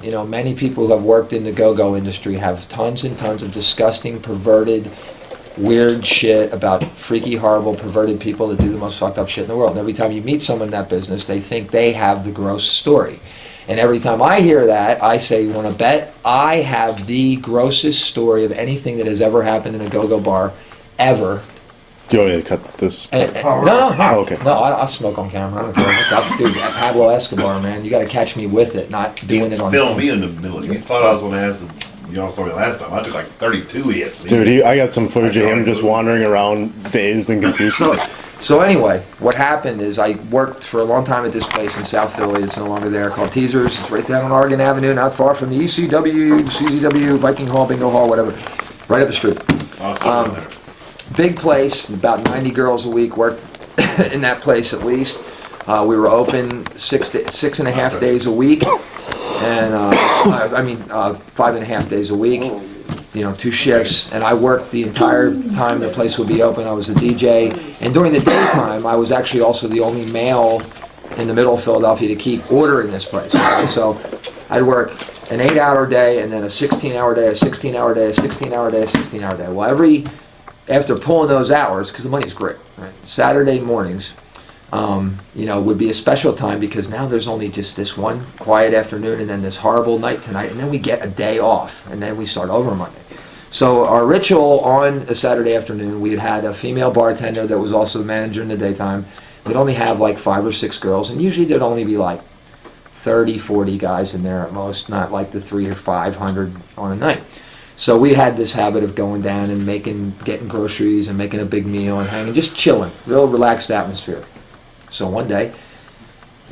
you know, many people who have worked in the go-go industry have tons and tons of disgusting, perverted, weird shit about freaky, horrible, perverted people that do the most fucked up shit in the world. And every time you meet someone in that business, they think they have the gross story. And every time I hear that, I say, you want to bet? I have the grossest story of anything that has ever happened in a go-go bar, ever. Do you want me to cut this? No. Oh, okay. No, I'll smoke on camera. I don't care. Dude, Pablo Escobar, man, you got to catch me with it, not doing it on film. film. Me in the middle. You thought I was going to ask y'all story last time. I took like 32 hits. Dude, I got some footage of him just wandering around dazed and confused. So anyway, what happened is I worked for a long time at this place in South Philly. It's no longer there, called TEEZER's. It's right down on Oregon Avenue, not far from the ECW, CZW, Viking Hall, Bingo Hall, whatever. Right up the street. Big place, about 90 girls a week worked in that place at least. We were open 6.5 days a week, and 5.5 days a week. You know, 2 shifts, and I worked the entire time the place would be open. I was a DJ, and during the daytime, I was actually also the only male in the middle of Philadelphia to keep order in this place. Right? So I'd work an 8-hour day, and then a 16-hour day, a 16-hour day, a 16-hour day, a 16-hour day. Well, after pulling those hours, because the money's great, right? Saturday mornings, you know, would be a special time because now there's only just this one quiet afternoon and then this horrible night tonight, and then we get a day off, and then we start over Monday. So our ritual on a Saturday afternoon, we had a female bartender that was also the manager in the daytime. We'd only have like 5 or 6 girls, and usually there'd only be like 30, 40 guys in there at most, not like the 300 or 500 on a night. So we had this habit of going down and getting groceries and making a big meal and hanging, just chilling, real relaxed atmosphere. So one day,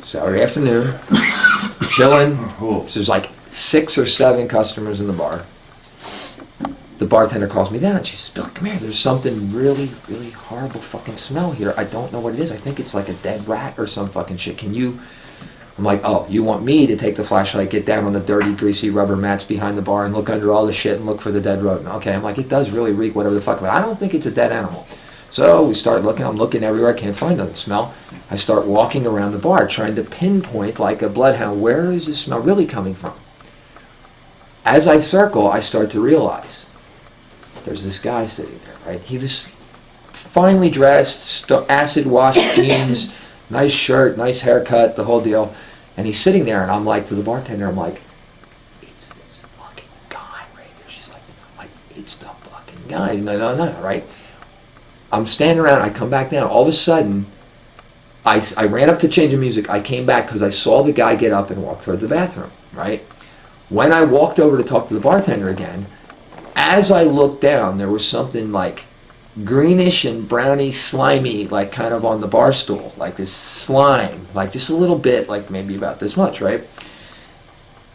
Saturday afternoon, chilling, so there's like 6 or 7 customers in the bar. The bartender calls me down. She says, "Bill, come here. There's something really, really horrible fucking smell here. I don't know what it is. I think it's like a dead rat or some fucking shit. Can you..." I'm like, "Oh, you want me to take the flashlight, get down on the dirty, greasy rubber mats behind the bar and look under all the shit and look for the dead rodent?" Okay, I'm like, "It does really reek, whatever the fuck, but I don't think it's a dead animal." So we start looking. I'm looking everywhere. I can't find the smell. I start walking around the bar trying to pinpoint like a bloodhound, where is this smell really coming from? As I circle, I start to realize there's this guy sitting there, right? He was finely dressed, acid washed jeans, nice shirt, nice haircut, the whole deal. And he's sitting there, and I'm like to the bartender, I'm like, "It's this fucking guy right here." She's like, "It's the fucking guy." No, right? I'm standing around, I come back down. All of a sudden, I ran up to change the music. I came back because I saw the guy get up and walk toward the bathroom, right? When I walked over to talk to the bartender again, as I looked down, there was something like greenish and browny, slimy, like kind of on the bar stool, like this slime, like just a little bit, like maybe about this much, right?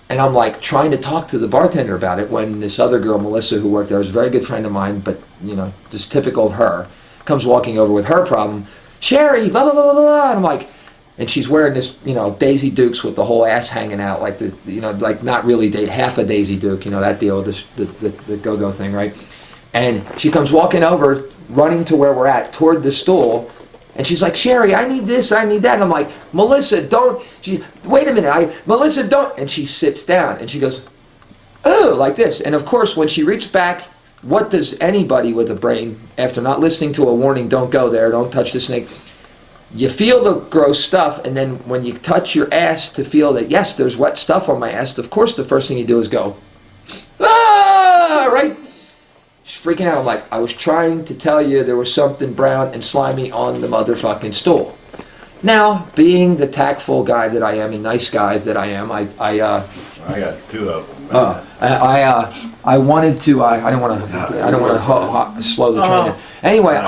And I'm like trying to talk to the bartender about it when this other girl, Melissa, who worked there, was a very good friend of mine, but you know, just typical of her, comes walking over with her problem. "Sherry, blah, blah, blah, blah, blah." And I'm like, and she's wearing this, you know, Daisy Dukes with the whole ass hanging out, like the, you know, like not really half a Daisy Duke, you know, that deal, the go-go thing, right? And she comes walking over, running to where we're at, toward the stool, and she's like, "Sherry, I need this, I need that." And I'm like, "Melissa, don't," "Wait a minute, Melissa, don't," and she sits down, and she goes, "Oh," like this. And of course, when she reached back, what does anybody with a brain, after not listening to a warning, "Don't go there, don't touch the snake," you feel the gross stuff, and then when you touch your ass to feel that, yes, there's wet stuff on my ass, of course the first thing you do is go, "Ah," right? She's freaking out. I'm like, "I was trying to tell you there was something brown and slimy on the motherfucking stool." Now, being the tactful guy that I am, and nice guy that I am, I got 2 of them. I wanted to. I don't want to slow the train. Anyway,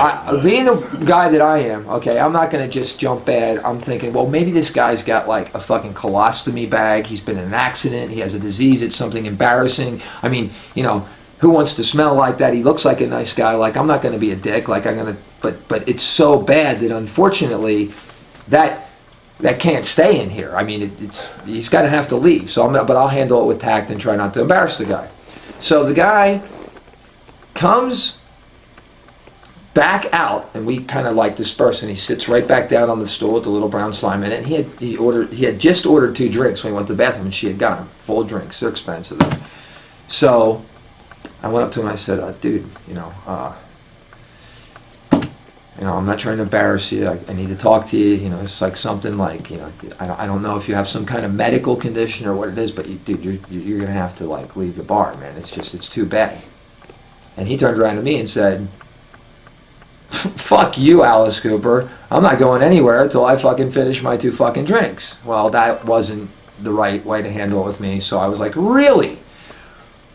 being the guy that I am, okay, I'm not going to just jump bad. I'm thinking, well, maybe this guy's got like a fucking colostomy bag. He's been in an accident. He has a disease. It's something embarrassing. I mean, you know, who wants to smell like that? He looks like a nice guy. Like, I'm not going to be a dick. Like, I'm going to. But it's so bad that unfortunately, that can't stay in here. I mean, he's got to have to leave. So but I'll handle it with tact and try not to embarrass the guy. So the guy comes back out, and we kind of like disperse, and he sits right back down on the stool with the little brown slime in it. And he had just ordered 2 drinks when he went to the bathroom, and she had got him full drinks. They're expensive. So I went up to him and I said, dude, I'm not trying to embarrass you. I need to talk to you. It's like something like, I don't know if you have some kind of medical condition or what it is, but dude, you're gonna have to like leave the bar, man. It's too bad. And he turned around to me and said, fuck you, Alice Cooper. I'm not going anywhere until I fucking finish my 2 fucking drinks. Well, that wasn't the right way to handle it with me, so I was like, really?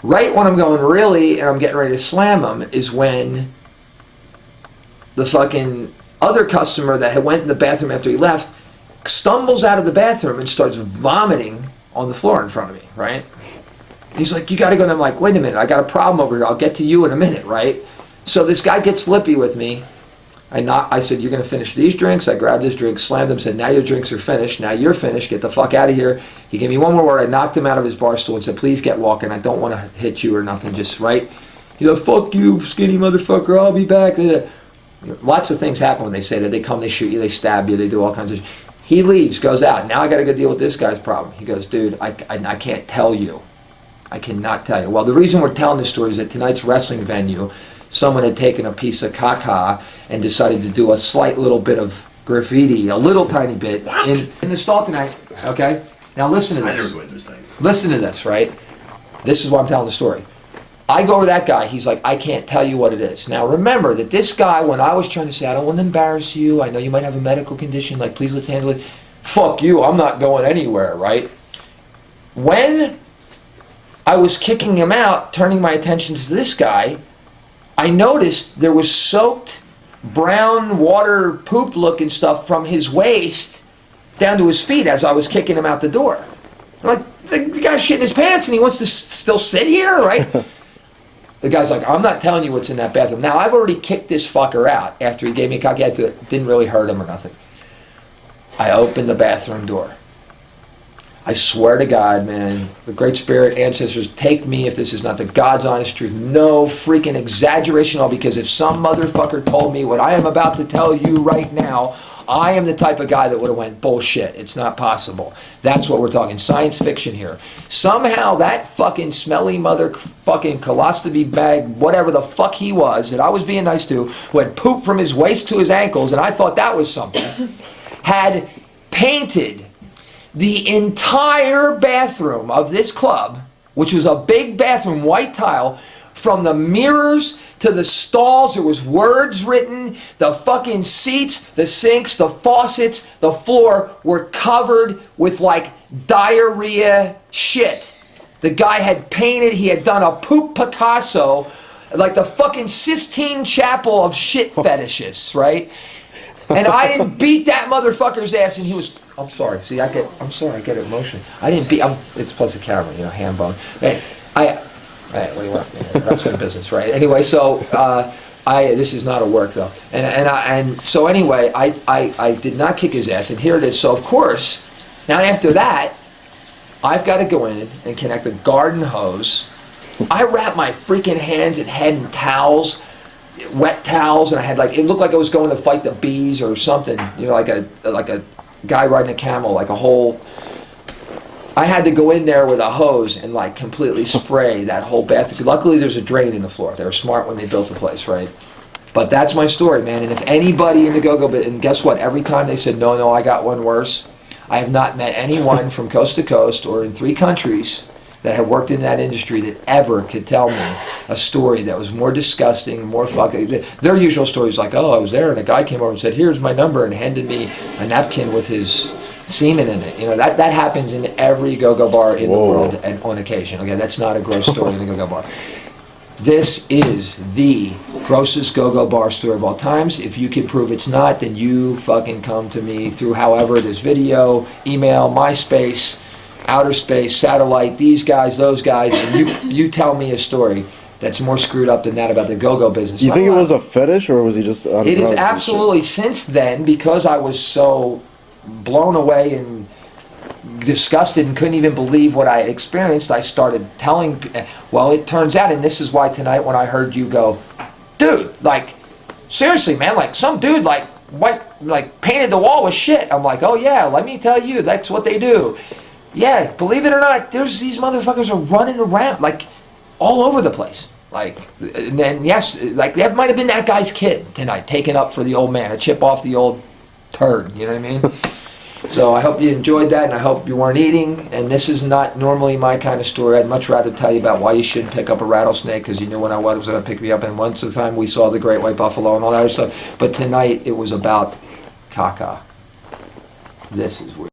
Right when I'm going really, and I'm getting ready to slam him, is when the fucking other customer that had went in the bathroom after he left stumbles out of the bathroom and starts vomiting on the floor in front of me, right? He's like, you gotta go. And I'm like, wait a minute, I got a problem over here. I'll get to you in a minute, right? So this guy gets lippy with me. I said, you're gonna finish these drinks. I grabbed his drink, slammed him, said, now your drinks are finished. Now you're finished. Get the fuck out of here. He gave me one more word. I knocked him out of his bar stool and said, please get walking. I don't want to hit you or nothing. Just right. He's like, fuck you, skinny motherfucker. I'll be back. Lots of things happen when they say that. They come, they shoot you, they stab you, they do all kinds of shit. He leaves, goes out. Now I got to go deal with this guy's problem. He goes, dude, I can't tell you. I cannot tell you. Well, the reason we're telling this story is that tonight's wrestling venue, someone had taken a piece of caca and decided to do a slight little bit of graffiti, a little tiny bit, in the stall tonight. Okay? Now listen to this. I never go in those things. Listen to this, right? This is why I'm telling the story. I go to that guy, he's like, I can't tell you what it is. Now remember that this guy, when I was trying to say, I don't want to embarrass you, I know you might have a medical condition, like please let's handle it. Fuck you, I'm not going anywhere, right? When I was kicking him out, turning my attention to this guy, I noticed there was soaked brown water poop looking stuff from his waist down to his feet as I was kicking him out the door. I'm like, the guy's shitting his pants and he wants to still sit here, right? The guy's like, I'm not telling you what's in that bathroom. Now, I've already kicked this fucker out after he gave me a cocky attitude. It didn't really hurt him or nothing. I opened the bathroom door. I swear to God, man, the Great Spirit, ancestors, take me if this is not the God's honest truth. No freaking exaggeration at all, because if some motherfucker told me what I am about to tell you right now, I am the type of guy that would have went, bullshit, it's not possible. That's what we're talking, science fiction here. Somehow that fucking smelly motherfucking colostomy bag, whatever the fuck he was, that I was being nice to, who had poop from his waist to his ankles, and I thought that was something, had painted the entire bathroom of this club, which was a big bathroom, white tile, from the mirrors to the stalls. There was words written. The fucking seats, the sinks, the faucets, the floor were covered with like diarrhea shit. The guy had painted, he had done a poop Picasso, like the fucking Sistine Chapel of shit fetishists, right? And I didn't beat that motherfucker's ass, and he was, I'm sorry, see, I'm sorry, I get emotional. I didn't beat, it's plus a camera, ham bone. What do you want? That's in business, right? Anyway, so this is not a work though, and so anyway, I did not kick his ass, and here it is. So of course, now after that, I've got to go in and connect a garden hose. I wrap my freaking hands and head in towels, wet towels, and I had it looked like I was going to fight the bees or something, like a guy riding a camel, like a whole. I had to go in there with a hose and completely spray that whole bathroom. Luckily, there's a drain in the floor. They were smart when they built the place, right? But that's my story, man. And if anybody in the go-go, and guess what? Every time they said, no, I got one worse. I have not met anyone from coast to coast or in 3 countries that have worked in that industry that ever could tell me a story that was more disgusting, more fucking. Their usual story is like, oh, I was there and a guy came over and said, here's my number, and handed me a napkin with his semen in it. That happens in every go-go bar in the world and on occasion. Okay, that's not a gross story in a go-go bar. This is the grossest go-go bar story of all times. If you can prove it's not, then you fucking come to me through however this video, email, MySpace, outer space, satellite, these guys, those guys, and you tell me a story that's more screwed up than that about the go-go business. You think it was a fetish, or was he just on It is absolutely, since then, because I was so blown away and disgusted and couldn't even believe what I had experienced, I started telling, well, it turns out, and this is why tonight when I heard you go, dude, seriously, man, like some dude like painted the wall with shit. I'm like, oh yeah, let me tell you, that's what they do. Yeah, believe it or not, there's these motherfuckers are running around like all over the place. Like, and then yes, like that might have been that guy's kid tonight, taking up for the old man, a chip off the old turd. You know what I mean? So I hope you enjoyed that, and I hope you weren't eating. And this is not normally my kind of story. I'd much rather tell you about why you shouldn't pick up a rattlesnake, because you knew when I was going to pick me up. And once the time we saw the great white buffalo and all that other stuff. But tonight it was about caca. This is where